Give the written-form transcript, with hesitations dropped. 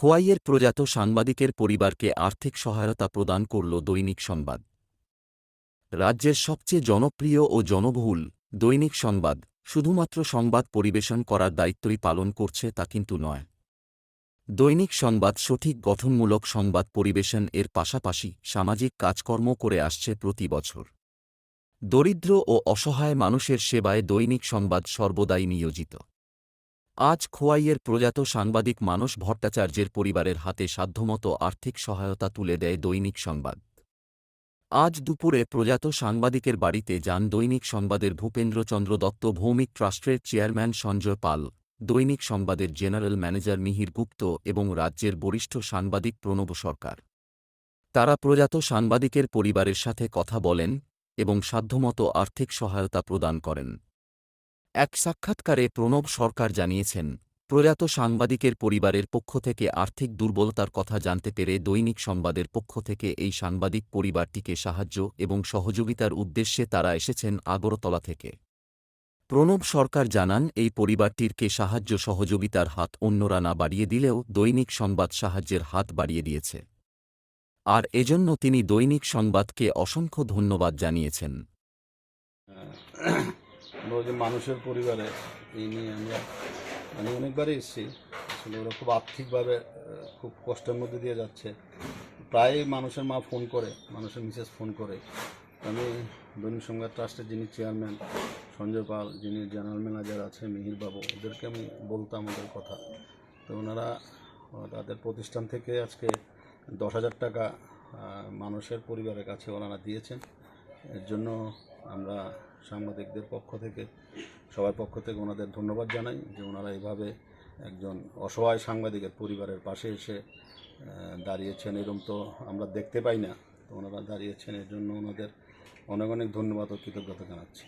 খোয়াইয়ের প্রয়াত সাংবাদিকের পরিবারকে আর্থিক সহায়তা প্রদান করল দৈনিক সংবাদ। রাজ্যের সবচেয়ে জনপ্রিয় ও জনবহুল দৈনিক সংবাদ শুধুমাত্র সংবাদ পরিবেশন করার দায়িত্বই পালন করছে তা কিন্তু নয়। দৈনিক সংবাদ সঠিক গঠনমূলক সংবাদ পরিবেশন এর পাশাপাশি সামাজিক কাজকর্ম করে আসছে প্রতি বছর। দরিদ্র ও অসহায় মানুষের সেবায় দৈনিক সংবাদ সর্বদাই নিয়োজিত। আজ খোয়াইয়ের প্রয়াত সাংবাদিক মানস ভট্টাচার্যের পরিবারের হাতে সাধ্যমতো আর্থিক সহায়তা তুলে দেয় দৈনিক সংবাদ। আজ দুপুরে প্রয়াত সাংবাদিকের বাড়িতে যান দৈনিক সংবাদের ভূপেন্দ্রচন্দ্র দত্ত ভৌমিক ট্রাস্টের চেয়ারম্যান সঞ্জয় পাল, দৈনিক সংবাদের জেনারেল ম্যানেজার মিহির গুপ্ত এবং রাজ্যের বরিষ্ঠ সাংবাদিক প্রণব সরকার। তারা প্রয়াত সাংবাদিকের পরিবারের সাথে কথা বলেন এবং সাধ্যমতো আর্থিক সহায়তা প্রদান করেন। এক সাক্ষাৎকারে প্রণব সরকার জানিয়েছেন, প্রয়াত সাংবাদিকের পরিবারের পক্ষ থেকে আর্থিক দুর্বলতার কথা জানতে পেরে দৈনিক সংবাদের পক্ষ থেকে এই সাংবাদিক পরিবারটিকে সাহায্য এবং সহযোগিতার উদ্দেশ্যে তারা এসেছেন আগরতলা থেকে। প্রণব সরকার জানান, এই পরিবারটিরকে সাহায্য সহযোগিতার হাত অন্যরা না বাড়িয়ে দিলেও দৈনিক সংবাদ সাহায্যের হাত বাড়িয়ে দিয়েছে, আর এজন্য তিনি দৈনিক সংবাদকে অসংখ্য ধন্যবাদ জানিয়েছেন। মানুষের পরিবারে এই নিয়ে আমি অনেকবারই এসেছি। আসলে ওরা খুব আর্থিকভাবে খুব কষ্টের মধ্যে দিয়ে যাচ্ছে। প্রায় মানুষের মা ফোন করে, মানুষের মিসেস ফোন করে। আমি দৈনিক সংবাদ ট্রাস্টের যিনি চেয়ারম্যান সঞ্জয় পাল, যিনি জেনারেল ম্যানেজার আছে মিহির বাবু, ওদেরকে আমি বলতাম ওদের কথা। তো ওনারা তাদের প্রতিষ্ঠান থেকে আজকে 10,000 টাকা মানুষের পরিবারের কাছে ওনারা দিয়েছেন। এর জন্য আমরা সাংবাদিকদের পক্ষ থেকে, সবার পক্ষ থেকে ওনাদের ধন্যবাদ জানাই যে ওনারা এইভাবে একজন অসহায় সাংবাদিকের পরিবারের পাশে এসে দাঁড়িয়েছেন। এরকম তো আমরা দেখতে পাই না, তো ওনারা দাঁড়িয়েছেন, এর জন্য ওনাদের অনেক অনেক ধন্যবাদ ও কৃতজ্ঞতা জানাচ্ছি।